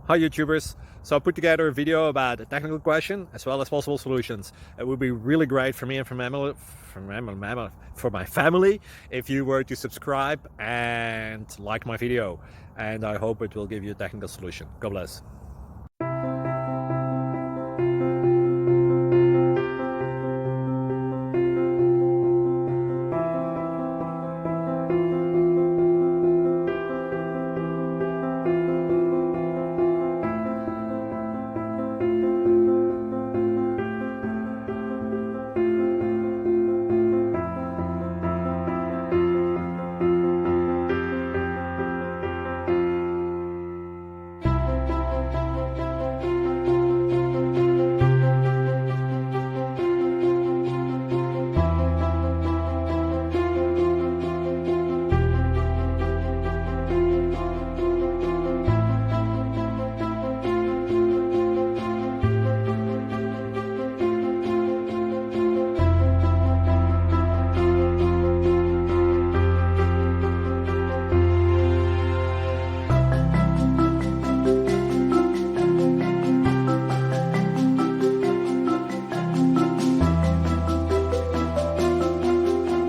Hi YouTubers! So I put together a video about a technical question as well as possible solutions. It would be really great for me and for my family if you were to subscribe and like my video, and I hope it will give you a technical solution. God bless.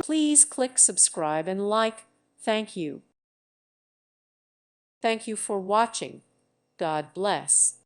Please click subscribe and like. Thank you. Thank you for watching. God bless.